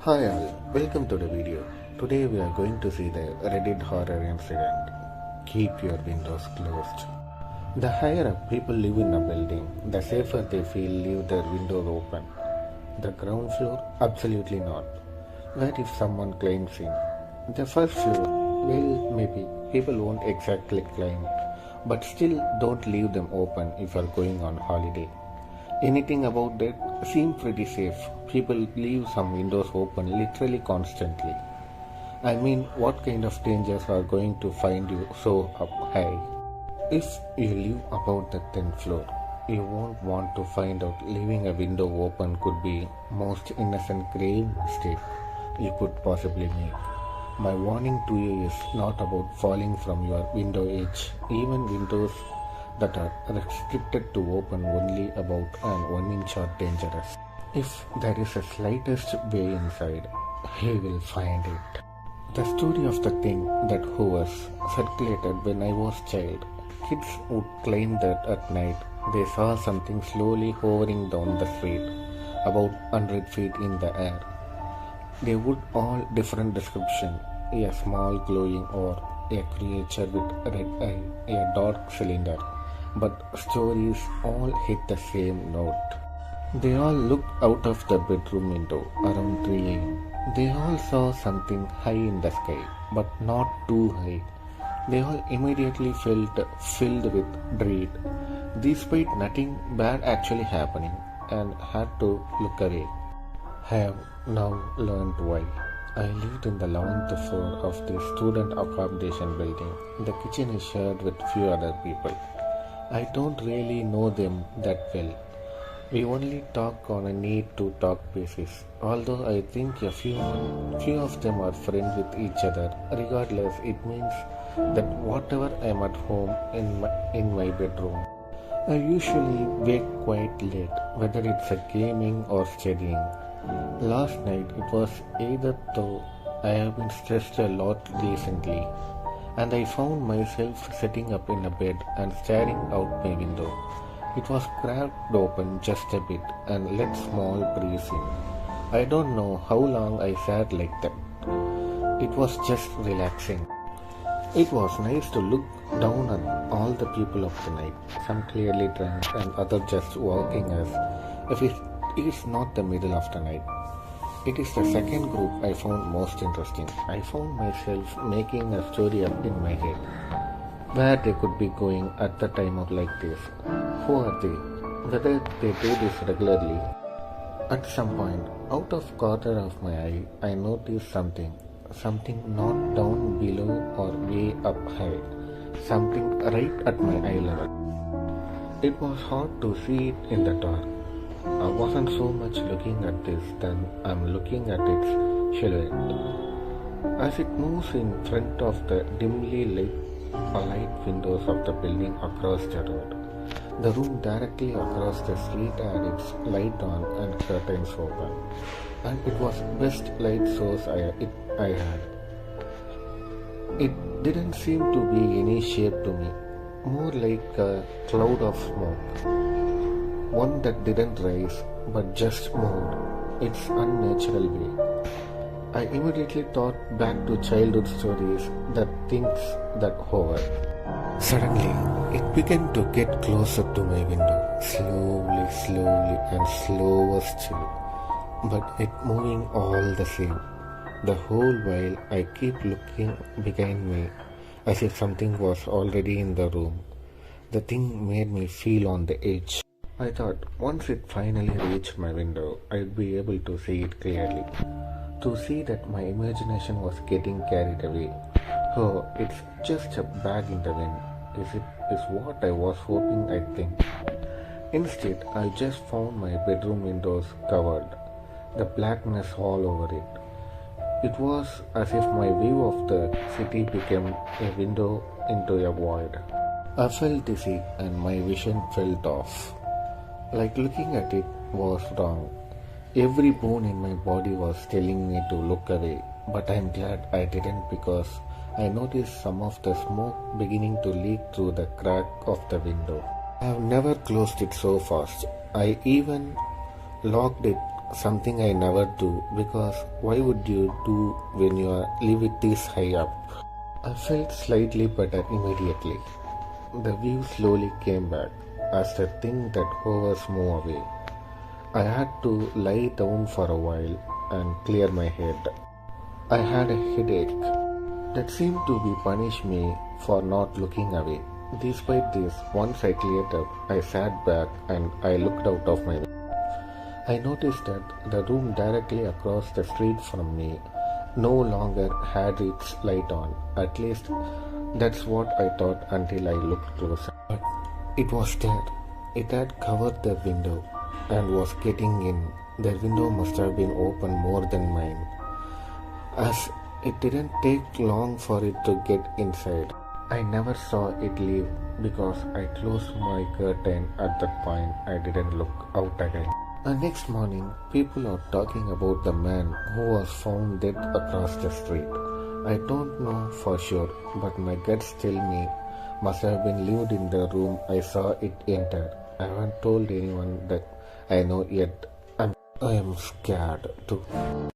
Hi all, welcome to the video. Today we are going to see the Reddit horror incident. Keep your windows closed. The higher up people live in a building, the safer they feel leave their windows open. The ground floor? Absolutely not. What if someone climbs in? The first floor? Well, maybe. People won't exactly climb. But still don't leave them open if you are going on holiday. Anything about that seem pretty safe. People leave some windows open literally constantly. I mean, what kind of dangers are going to find you so up high? If you live above the 10th floor, you won't want to find out leaving a window open could be most innocent grave mistake you could possibly make. My warning to you is not about falling from your window edge. Even windows that are restricted to open only about an 1 inch are dangerous. If there is a slightest way inside, he will find it. The story of the thing that hovers circulated when I was child. Kids would claim that at night they saw something slowly hovering down the street, about 100 feet in the air. They would all different description, a small glowing orb, a creature with red eye, a dark cylinder. But stories all hit the same note. They all looked out of the bedroom window around 3 a.m. They all saw something high in the sky, but not too high. They all immediately felt filled with dread, despite nothing bad actually happening, and had to look away. I have now learned why. I lived in the 11th floor of the student accommodation building. The kitchen is shared with few other people. I don't really know them that well. We only talk on a need-to-talk basis, although I think a few of them are friends with each other. Regardless, it means that whatever I am at home in my bedroom, I usually wake quite late, whether it's a gaming or studying. Last night it was either, though I have been stressed a lot recently, and I found myself sitting up in a bed and staring out my window. It was cracked open just a bit and let small breeze in. I don't know how long I sat like that. It was just relaxing. It was nice to look down at all the people of the night, some clearly drunk and others just walking as if it is not the middle of the night. It is the second group I found most interesting. I found myself making a story up in my head, where they could be going at the time of like this. Who are they? Whether they do this regularly. At some point, out of corner of my eye, I noticed something not down below or way up high, something right at my eye level. It was hard to see it in the dark. I wasn't so much looking at this than I'm looking at its silhouette. As it moves in front of the dimly light windows of the building across the road. The room directly across the street had its light on and curtains open, and it was best light source I had. It didn't seem to be any shape to me, more like a cloud of smoke. One that didn't rise but just moved its unnatural way. I immediately thought back to childhood stories, the things that hover. Suddenly, it began to get closer to my window, slowly and slower still, but it moving all the same. The whole while I keep looking behind me as if something was already in the room. The thing made me feel on the edge. I thought once it finally reached my window, I'd be able to see it clearly. To see that my imagination was getting carried away. Oh, it's just a bag in the wind. Is what I was hoping I'd think. Instead, I just found my bedroom windows covered, the blackness all over it. It was as if my view of the city became a window into a void. I felt dizzy and my vision felt off. Like looking at it was wrong. Every bone in my body was telling me to look away, but I'm glad I didn't because I noticed some of the smoke beginning to leak through the crack of the window. I have never closed it so fast. I even locked it something I never do, because why would you do when you live it this high up? I felt slightly better immediately. The view slowly came back as the thing that hovers moved away. I had to lie down for a while and clear my head. I had a headache that seemed to be punish me for not looking away. Despite this, once I cleared up, I sat back and I looked out of my window. I noticed that the room directly across the street from me no longer had its light on. At least that's what I thought until I looked closer. But it was there. It had covered the window and was getting in. The window must have been open more than mine, as it didn't take long for it to get inside. I never saw it leave because I closed my curtain at that point. I didn't look out again. The next morning, people are talking about the man who was found dead across the street. I don't know for sure, but my guts tell me must have been lived in the room I saw it enter. I haven't told anyone that I know yet. I am scared too.